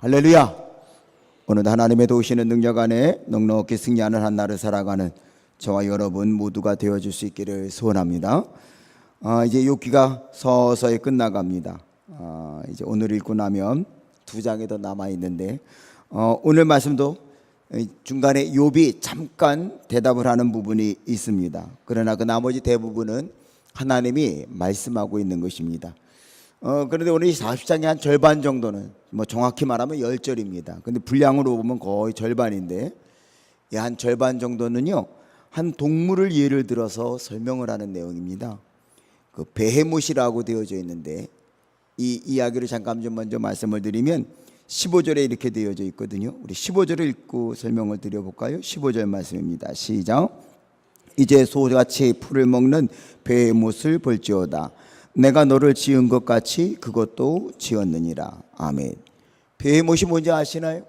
할렐루야. 오늘 하나님의 도우시는 능력 안에 넉넉히 승리하는 한 날을 살아가는 저와 여러분 모두가 되어줄 수 있기를 소원합니다. 이제 욥기가 서서히 끝나갑니다. 이제 오늘 읽고 나면 2장이 더 남아있는데 오늘 말씀도 중간에 욥이 잠깐 대답을 하는 부분이 있습니다. 그러나 그 나머지 대부분은 하나님이 말씀하고 있는 것입니다. 그런데 오늘 이 40장의 한 절반 정도는 정확히 말하면 10절입니다. 근데 분량으로 보면 거의 절반인데 이 한 절반 정도는요 한 동물을 예를 들어서 설명을 하는 내용입니다. 그 베헤못이라고 되어져 있는데 이 이야기를 잠깐 좀 먼저 말씀을 드리면 15절에 이렇게 되어져 있거든요. 우리 15절을 읽고 설명을 드려볼까요? 15절 말씀입니다. 시작. 이제 소같이 풀을 먹는 베헤못을 볼지어다. 내가 너를 지은 것 같이 그것도 지었느니라. 아멘. 베헤못이 뭔지 아시나요?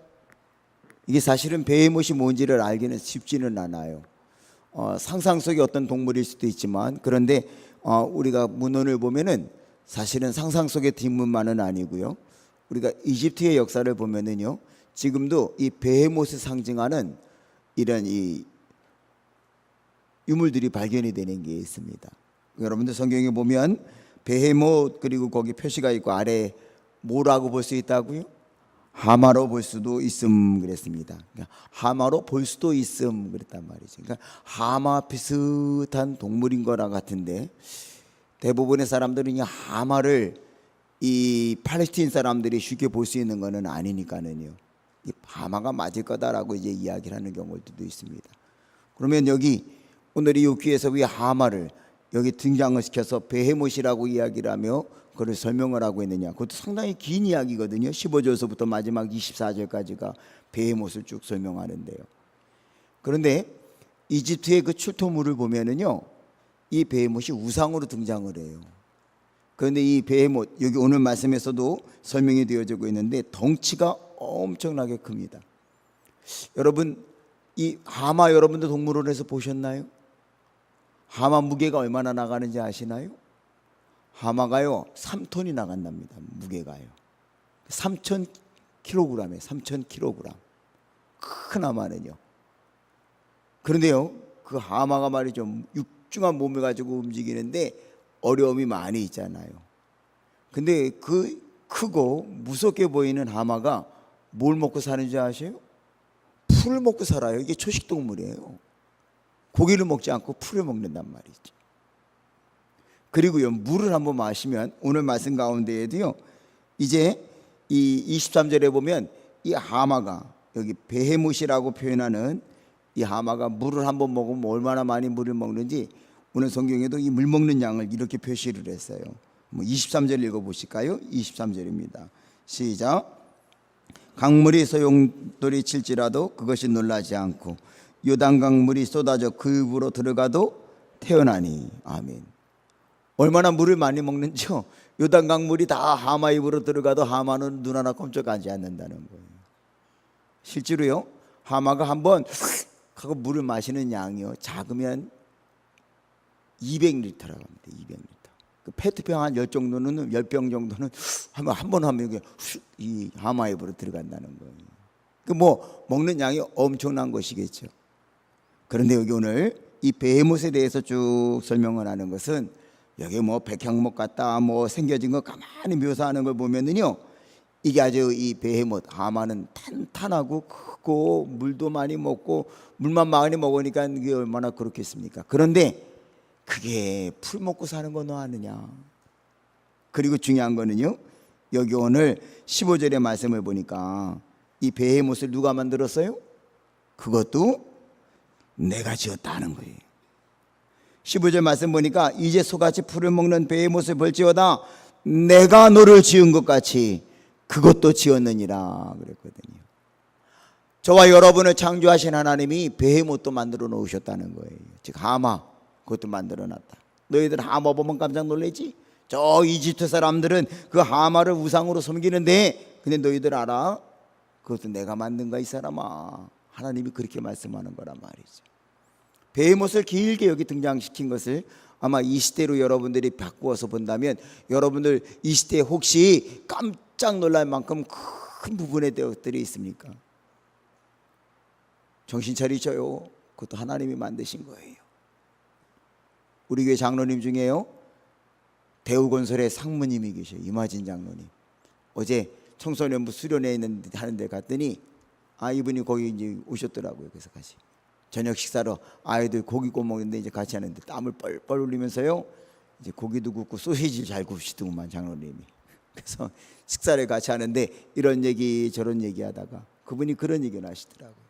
이게 사실은 베헤못이 뭔지를 알기는 쉽지는 않아요. 상상 속의 어떤 동물일 수도 있지만 그런데 우리가 문헌을 보면은 사실은 상상 속의 뒷문만은 아니고요. 우리가 이집트의 역사를 보면은요 지금도 이 베헤못을 상징하는 이런 이 유물들이 발견이 되는 게 있습니다. 여러분들 성경에 보면 베헤못 그리고 거기 표시가 있고 아래 뭐라고 볼 수 있다고요? 하마로 볼 수도 있음 그랬습니다. 그러니까 하마로 볼 수도 있음 그랬단 말이죠. 그러니까 하마 비슷한 동물인 거라 같은데 대부분의 사람들은 이 하마를 이 팔레스틴 사람들이 쉽게 볼 수 있는 거는 아니니까는요. 이 하마가 맞을 거다라고 이제 이야기를 하는 경우들도 있습니다. 그러면 여기 오늘 이 욥기에서 왜 하마를 여기 등장을 시켜서 베헤못이라고 이야기를 하며 그걸 설명을 하고 있느냐. 그것도 상당히 긴 이야기거든요. 15절서부터 마지막 24절까지가 베헤못을 쭉 설명하는데요. 그런데 이집트의 그 출토물을 보면은요 이 베헤못이 우상으로 등장을 해요. 그런데 이 베헤못 여기 오늘 말씀에서도 설명이 되어지고 있는데 덩치가 엄청나게 큽니다. 여러분 이 하마 여러분들 동물원에서 보셨나요? 하마 무게가 얼마나 나가는지 아시나요? 하마가요 3톤이 나간답니다. 무게가요 3,000kg이에요. 3,000kg 큰 하마는요. 그런데요 그 하마가 말이죠 육중한 몸을 가지고 움직이는데 어려움이 많이 있잖아요. 근데 그 크고 무섭게 보이는 하마가 뭘 먹고 사는지 아세요? 풀을 먹고 살아요. 이게 초식동물이에요. 고기를 먹지 않고 풀을 먹는단 말이죠. 그리고요 물을 한번 마시면 오늘 말씀 가운데에도요 이제 이 23절에 보면 이 하마가 여기 베헤못이라고 표현하는 이 하마가 물을 한번 먹으면 얼마나 많이 물을 먹는지 오늘 성경에도 이 물 먹는 양을 이렇게 표시를 했어요. 23절 읽어보실까요? 23절입니다. 시작. 강물이 소용돌이 칠지라도 그것이 놀라지 않고 요단강 물이 쏟아져 그 입으로 들어가도 태어나니. 아멘. 얼마나 물을 많이 먹는지요. 요단강 물이 다 하마 입으로 들어가도 하마는 눈 하나 꼼짝하지 않는다는 거예요. 실제로요 하마가 한번 하고 물을 마시는 양이요 작으면 200리터라고 합니다. 200리터. 그 페트병 한 10병 정도는 한 번 하면 이 하마 입으로 들어간다는 거예요. 그 먹는 양이 엄청난 것이겠죠. 그런데 여기 오늘 이 베헤못에 대해서 쭉 설명을 하는 것은 여기 백향목 같다 생겨진 거 가만히 묘사하는 걸 보면은요 이게 아주 이 베헤못 하마는 탄탄하고 크고 물도 많이 먹고 물만 많이 먹으니까 이게 얼마나 그렇겠습니까? 그런데 그게 풀 먹고 사는 거 너 아느냐? 그리고 중요한 거는요 여기 오늘 15절의 말씀을 보니까 이 베헤못을 누가 만들었어요? 그것도 내가 지었다는 거예요. 15절 말씀 보니까 이제 소같이 풀을 먹는 베헤못을 볼지어다 내가 너를 지은 것 같이 그것도 지었느니라 그랬거든요. 저와 여러분을 창조하신 하나님이 베헤못도 만들어 놓으셨다는 거예요. 즉 하마 그것도 만들어 놨다. 너희들 하마 보면 깜짝 놀라지? 저 이집트 사람들은 그 하마를 우상으로 섬기는데 근데 너희들 알아? 그것도 내가 만든 거야 이 사람아. 하나님이 그렇게 말씀하는 거란 말이죠. 베헤못을 길게 여기 등장시킨 것을 아마 이 시대로 여러분들이 바꾸어서 본다면 여러분들 이 시대에 혹시 깜짝 놀랄 만큼 큰 부분에 되어들어 있습니까? 정신 차리셔요. 그것도 하나님이 만드신 거예요. 우리 교회 장로님 중에요, 대우건설의 상무님이 계셔요. 이마진 장로님. 어제 청소년부 수련회 하는데 갔더니 이분이 거기 이제 오셨더라고요. 그래서 같이 저녁 식사로 아이들 고기 구워 먹는데 이제 같이 하는데 땀을 뻘뻘 흘리면서요, 이제 고기도 굽고 소시지 잘 굽시더구만 장로님이. 그래서 식사를 같이 하는데 이런 얘기 저런 얘기 하다가 그분이 그런 얘기를 하시더라고요.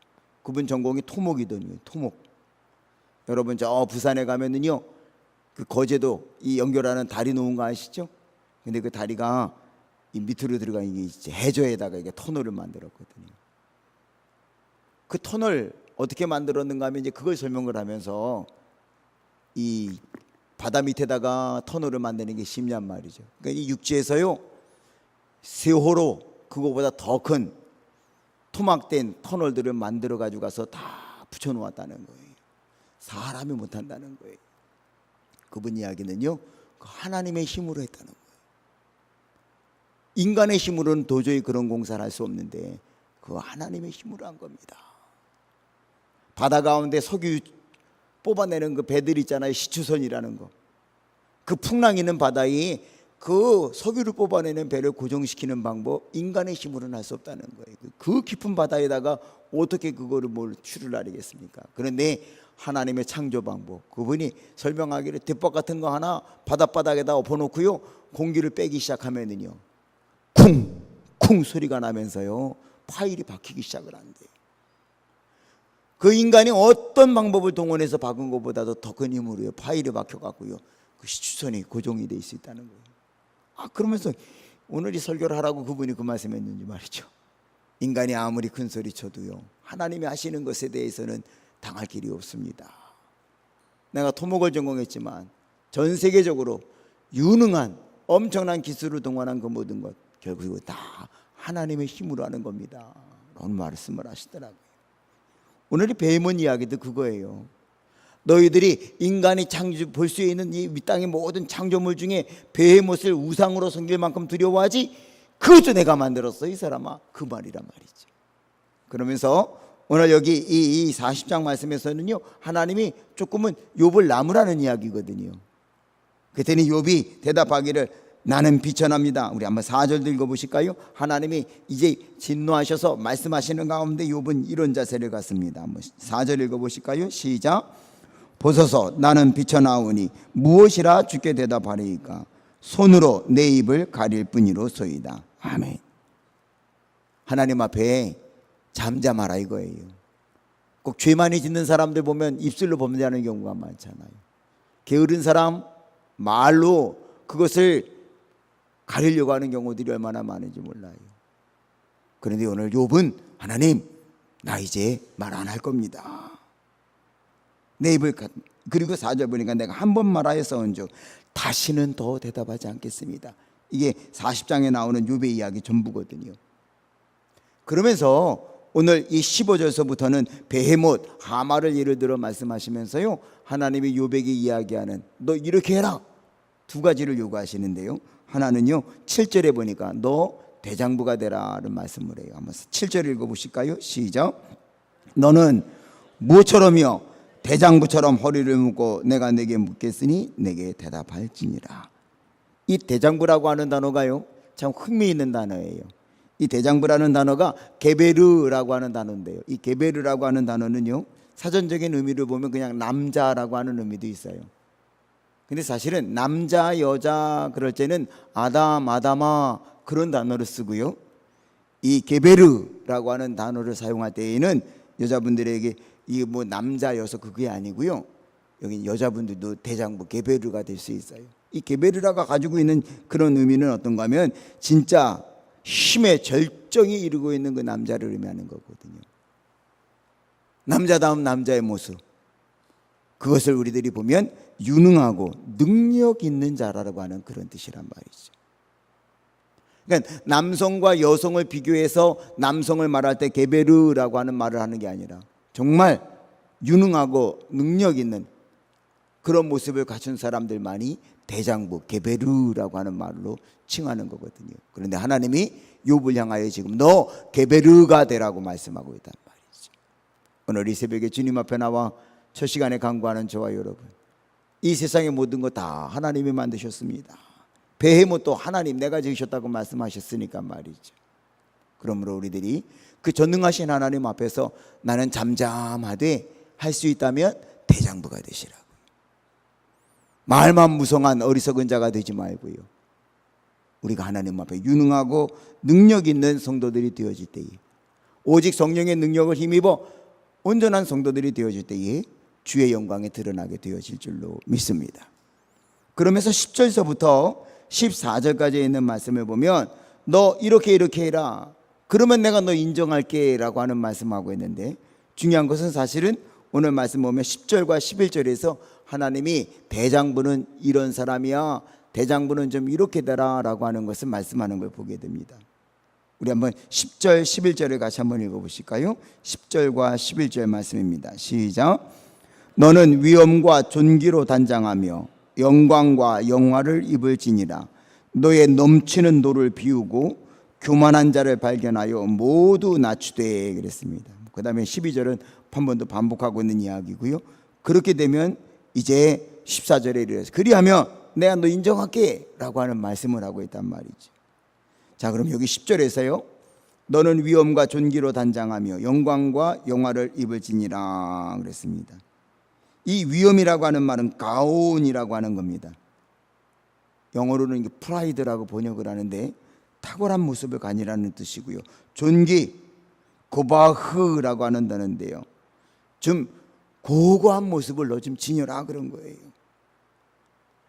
그분 전공이 토목이더니요. 토목. 여러분 저 부산에 가면은요, 그 거제도 이 연결하는 다리 놓은 거 아시죠? 근데 그 다리가 이 밑으로 들어가 이게 해저에다가 이게 터널을 만들었거든요. 그 터널 어떻게 만들었는가 하면 이제 그걸 설명을 하면서 이 바다 밑에다가 터널을 만드는 게 쉽냔 말이죠. 그러니까 이 육지에서요, 세호로 그거보다 더 큰 토막된 터널들을 만들어 가지고 가서 다 붙여 놓았다는 거예요. 사람이 못 한다는 거예요. 그분 이야기는요, 하나님의 힘으로 했다는 거예요. 인간의 힘으로는 도저히 그런 공사를 할 수 없는데 그 하나님의 힘으로 한 겁니다. 바다 가운데 석유 뽑아내는 그 배들 있잖아요. 시추선이라는 거. 그 풍랑 있는 바다에 그 석유를 뽑아내는 배를 고정시키는 방법, 인간의 힘으로는 할 수 없다는 거예요. 그 깊은 바다에다가 어떻게 그거를 뭘 추출하겠습니까? 그런데 하나님의 창조 방법, 그분이 설명하기를 뒷밥 같은 거 하나 바닷바닥에다 엎어놓고요, 공기를 빼기 시작하면은요, 쿵쿵 소리가 나면서요, 파일이 박히기 시작을 한대요. 그 인간이 어떤 방법을 동원해서 박은 것보다도 더 큰 힘으로요, 파일이 박혀갖고요, 그 시추선이 고정이 돼 있을 수 있다는 거예요. 그러면서 오늘 이 설교를 하라고 그분이 그 말씀했는지 말이죠. 인간이 아무리 큰 소리 쳐도요, 하나님이 하시는 것에 대해서는 당할 길이 없습니다. 내가 토목을 전공했지만 전 세계적으로 유능한 엄청난 기술을 동원한 그 모든 것 결국은 다 하나님의 힘으로 하는 겁니다 라는 말씀을 하시더라고요. 오늘 이 베이몬 이야기도 그거예요. 너희들이 인간이 볼 수 있는 이 땅의 모든 창조물 중에 베헤못을 우상으로 섬길 만큼 두려워하지, 그것도 내가 만들었어 이 사람아, 그 말이란 말이죠. 그러면서 오늘 여기 이 40장 말씀에서는요, 하나님이 조금은 욥을 나무라는 이야기거든요. 그랬더니 욥이 대답하기를 나는 비천합니다. 우리 한번 4절 읽어보실까요? 하나님이 이제 진노하셔서 말씀하시는 가운데 욥은 이런 자세를 갖습니다. 한번 4절 읽어보실까요? 시작. 보소서 나는 비천하오니 무엇이라 주께 대답하리이까? 손으로 내 입을 가릴 뿐이로소이다. 아멘. 하나님 앞에 잠잠하라 이거예요. 꼭 죄 많이 짓는 사람들 보면 입술로 범죄하는 경우가 많잖아요. 게으른 사람 말로 그것을 가리려고 하는 경우들이 얼마나 많은지 몰라요. 그런데 오늘 욥은 하나님 나 이제 말 안 할 겁니다. 내 입을 그리고 4절 보니까 내가 한 번 말하였사온즉 다시는 더 대답하지 않겠습니다. 이게 40장에 나오는 욥의 이야기 전부거든요. 그러면서 오늘 이 15절서부터는 베헤못 하마를 예를 들어 말씀하시면서요, 하나님이 욥에게 이야기하는 너 이렇게 해라 두 가지를 요구하시는데요. 하나는요 7절에 보니까 너 대장부가 되라는 말씀을 해요. 한번 7절 읽어보실까요? 시작. 너는 무엇처럼이요 대장부처럼 허리를 묶고 내가 내게 묻겠으니 내게 대답할지니라. 이 대장부라고 하는 단어가요 참 흥미있는 단어예요. 이 대장부라는 단어가 게베르라고 하는 단어인데요, 이 게베르라고 하는 단어는요 사전적인 의미를 보면 그냥 남자라고 하는 의미도 있어요. 근데 사실은 남자 여자 그럴 때는 아담 아담아 그런 단어를 쓰고요, 이 게베르라고 하는 단어를 사용할 때에는 여자분들에게 이게 뭐 남자여서 그게 아니고요, 여기 여자분들도 대장부 게베르가 될 수 있어요. 이 게베르라가 가지고 있는 그런 의미는 어떤가 하면 진짜 힘의 절정에 이르고 있는 그 남자를 의미하는 거거든요. 남자다운 남자의 모습, 그것을 우리들이 보면 유능하고 능력 있는 자라고 하는 그런 뜻이란 말이죠. 그러니까 남성과 여성을 비교해서 남성을 말할 때 게베르라고 하는 말을 하는 게 아니라 정말 유능하고 능력 있는 그런 모습을 갖춘 사람들만이 대장부 게베르라고 하는 말로 칭하는 거거든요. 그런데 하나님이 욥을 향하여 지금 너 게베르가 되라고 말씀하고 있단 말이죠. 오늘 이 새벽에 주님 앞에 나와 첫 시간에 간구하는 저와 여러분, 이 세상의 모든 것 다 하나님이 만드셨습니다. 베헤못도 하나님 내가 지으셨다고 말씀하셨으니까 말이죠. 그러므로 우리들이 그 전능하신 하나님 앞에서 나는 잠잠하되 할 수 있다면 대장부가 되시라고. 말만 무성한 어리석은 자가 되지 말고요, 우리가 하나님 앞에 유능하고 능력 있는 성도들이 되어질 때에, 오직 성령의 능력을 힘입어 온전한 성도들이 되어질 때에 주의 영광에 드러나게 되어질 줄로 믿습니다. 그러면서 10절서부터 14절까지 있는 말씀을 보면 너 이렇게 해라, 그러면 내가 너 인정할게 라고 하는 말씀하고 있는데, 중요한 것은 사실은 오늘 말씀 보면 10절과 11절에서 하나님이 대장부는 이런 사람이야, 대장부는 좀 이렇게 되라 라고 하는 것을 말씀하는 걸 보게 됩니다. 우리 한번 10절 11절을 같이 한번 읽어보실까요? 10절과 11절 말씀입니다. 시작. 너는 위엄과 존귀로 단장하며 영광과 영화를 입을지니라. 너의 넘치는 노를 비우고 교만한 자를 발견하여 모두 낮추되. 그랬습니다. 그 다음에 12절은 한 번 더 반복하고 있는 이야기고요. 그렇게 되면 이제 14절에 이르러서 그리하면 내가 너 인정할게 라고 하는 말씀을 하고 있단 말이죠. 자, 그럼 여기 10절에서요, 너는 위엄과 존귀로 단장하며 영광과 영화를 입을지니라 그랬습니다. 이 위엄이라고 하는 말은 가온이라고 하는 겁니다. 영어로는 이게 프라이드라고 번역을 하는데 탁월한 모습을 가지라는 뜻이고요. 존귀, 고바흐라고 하는 단어인데요, 좀 고고한 모습을 너 좀 지녀라 그런 거예요.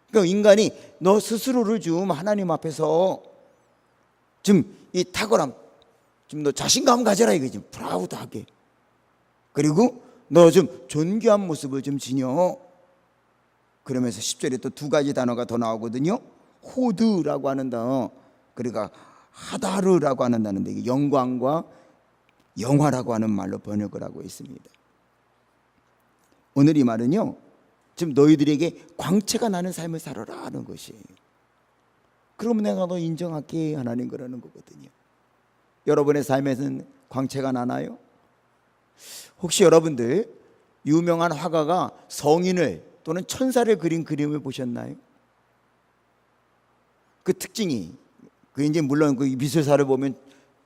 그러니까 인간이 너 스스로를 좀 하나님 앞에서 좀 이 탁월함, 좀 너 자신감 가져라 이거지. 프라우드하게. 그리고 너 좀 존귀한 모습을 좀 지녀. 그러면서 10절에 또 두 가지 단어가 더 나오거든요. 호드라고 하는 단어, 그러니까 하다르라고 하는 단어인데 이게 영광과 영화라고 하는 말로 번역을 하고 있습니다. 오늘 이 말은요, 지금 너희들에게 광채가 나는 삶을 살아라 하는 것이에요. 그러면 내가 너 인정할게 하나님 그러는 거거든요. 여러분의 삶에서는 광채가 나나요? 혹시 여러분들 유명한 화가가 성인을 또는 천사를 그린 그림을 보셨나요? 그 특징이, 그 이제 물론 그 미술사를 보면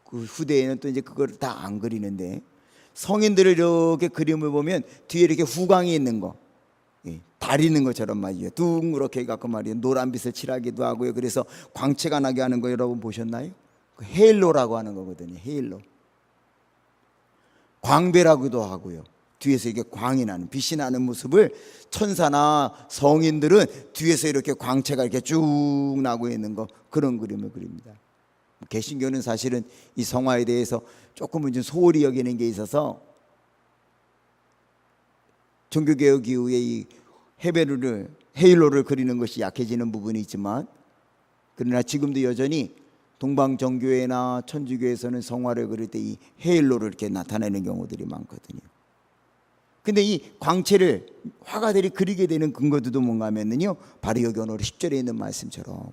그 후대에는 또 이제 그걸 다 안 그리는데, 성인들을 이렇게 그림을 보면 뒤에 이렇게 후광이 있는 거, 달 있는 것처럼 말이에요. 둥그렇게 해갖고 말이에요, 노란빛을 칠하기도 하고요. 그래서 광채가 나게 하는 거 여러분 보셨나요? 그 헤일로라고 하는 거거든요. 헤일로. 광배라고도 하고요. 뒤에서 이게 광이 나는, 빛이 나는 모습을 천사나 성인들은 뒤에서 이렇게 광채가 이렇게 쭉 나고 있는 거, 그런 그림을 그립니다. 개신교는 사실은 이 성화에 대해서 조금은 좀 소홀히 여기는 게 있어서 종교개혁 이후에 이 헤일로를 그리는 것이 약해지는 부분이 있지만, 그러나 지금도 여전히 동방정교회나 천주교에서는 성화를 그릴 때 이 헤일로를 이렇게 나타내는 경우들이 많거든요. 근데 이 광채를 화가들이 그리게 되는 근거도 뭔가 하면요, 바로 여기 오늘 10절에 있는 말씀처럼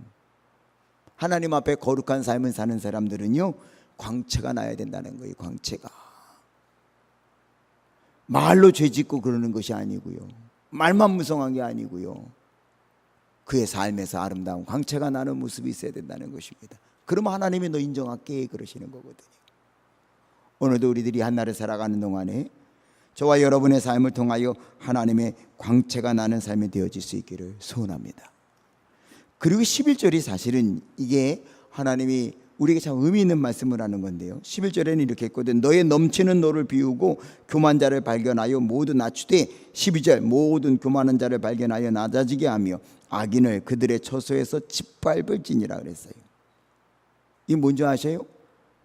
하나님 앞에 거룩한 삶을 사는 사람들은요, 광채가 나야 된다는 거예요. 광채가 말로 죄짓고 그러는 것이 아니고요, 말만 무성한 게 아니고요, 그의 삶에서 아름다운 광채가 나는 모습이 있어야 된다는 것입니다. 그러면 하나님이 너 인정할게 그러시는 거거든요. 오늘도 우리들이 한날을 살아가는 동안에 저와 여러분의 삶을 통하여 하나님의 광채가 나는 삶이 되어질 수 있기를 소원합니다. 그리고 11절이 사실은 이게 하나님이 우리에게 참 의미 있는 말씀을 하는 건데요, 11절에는 이렇게 했거든. 너의 넘치는 노를 비우고 교만한 자를 발견하여 모두 낮추되, 12절 모든 교만한 자를 발견하여 낮아지게 하며 악인을 그들의 처소에서 짓밟을지니라 그랬어요. 이 뭔지 아세요?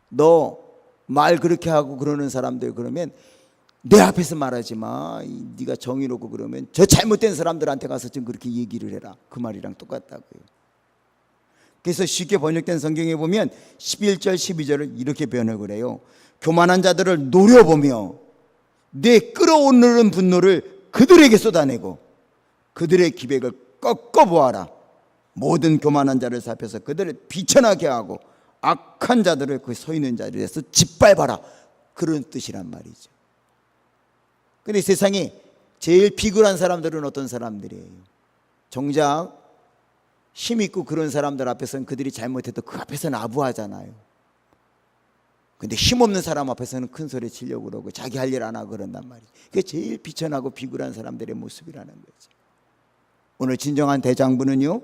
너 말 그렇게 하고 그러는 사람들, 그러면 내 앞에서 말하지 마. 네가 정의롭고 그러면 저 잘못된 사람들한테 가서 좀 그렇게 얘기를 해라. 그 말이랑 똑같다고요. 그래서 쉽게 번역된 성경에 보면 11절 12절을 이렇게 번역을 해요. 교만한 자들을 노려보며 내 끌어오르는 분노를 그들에게 쏟아내고 그들의 기백을 꺾어보아라. 모든 교만한 자를 살펴서 그들을 비천하게 하고 악한 자들을 그 서 있는 자리에서 짓밟아라, 그런 뜻이란 말이죠. 근데 세상에 제일 비굴한 사람들은 어떤 사람들이에요? 정작 힘 있고 그런 사람들 앞에서는 그들이 잘못해도 그 앞에서는 아부하잖아요. 근데 힘없는 사람 앞에서는 큰 소리 치려고 그러고 자기 할 일 안 하고 그런단 말이에요. 그게 제일 비천하고 비굴한 사람들의 모습이라는 거죠. 오늘 진정한 대장부는요,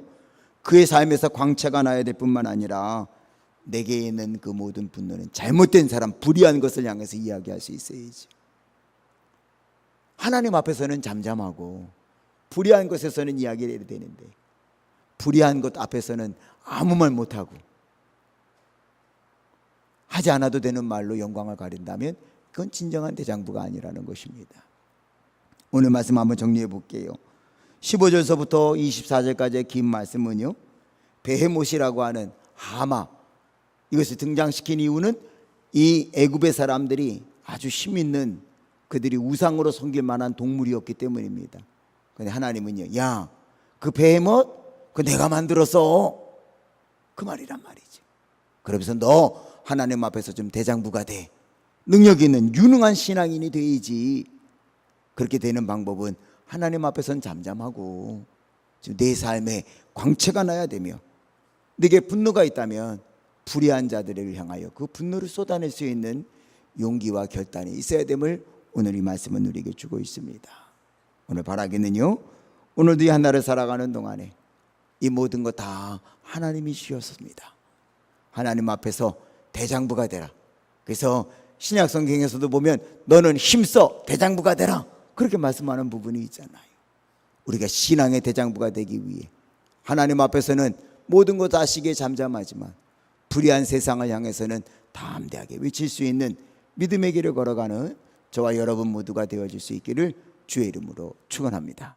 그의 삶에서 광채가 나야 될 뿐만 아니라 내게 있는 그 모든 분노는 잘못된 사람, 불의한 것을 향해서 이야기할 수 있어야지. 하나님 앞에서는 잠잠하고 불의한 것에서는 이야기를 해야 되는데, 불의한 것 앞에서는 아무 말 못하고 하지 않아도 되는 말로 영광을 가린다면 그건 진정한 대장부가 아니라는 것입니다. 오늘 말씀 한번 정리해 볼게요. 15절서부터 24절까지의 긴 말씀은요, 베헤못이라고 하는 하마, 이것을 등장시킨 이유는 이 애굽의 사람들이 아주 힘 있는, 그들이 우상으로 섬길 만한 동물이었기 때문입니다. 그런데 하나님은요, 야, 그 베헤못 그 내가 만들었어, 그 말이란 말이죠. 그러면서 너 하나님 앞에서 좀 대장부가 돼, 능력 있는 유능한 신앙인이 돼야지. 그렇게 되는 방법은 하나님 앞에서는 잠잠하고 지금 내 삶에 광채가 나야 되며, 내게 분노가 있다면 불의한 자들을 향하여 그 분노를 쏟아낼 수 있는 용기와 결단이 있어야 됨을 오늘 이 말씀은 우리에게 주고 있습니다. 오늘 바라기는요, 오늘도 이 하나를 살아가는 동안에 이 모든 것 다 하나님이 주셨습니다. 하나님 앞에서 대장부가 되라. 그래서 신약 성경에서도 보면 너는 힘써 대장부가 되라, 그렇게 말씀하는 부분이 있잖아요. 우리가 신앙의 대장부가 되기 위해 하나님 앞에서는 모든 것 아시기에 잠잠하지만 불의한 세상을 향해서는 담대하게 외칠 수 있는 믿음의 길을 걸어가는 저와 여러분 모두가 되어질 수 있기를 주의 이름으로 축원합니다.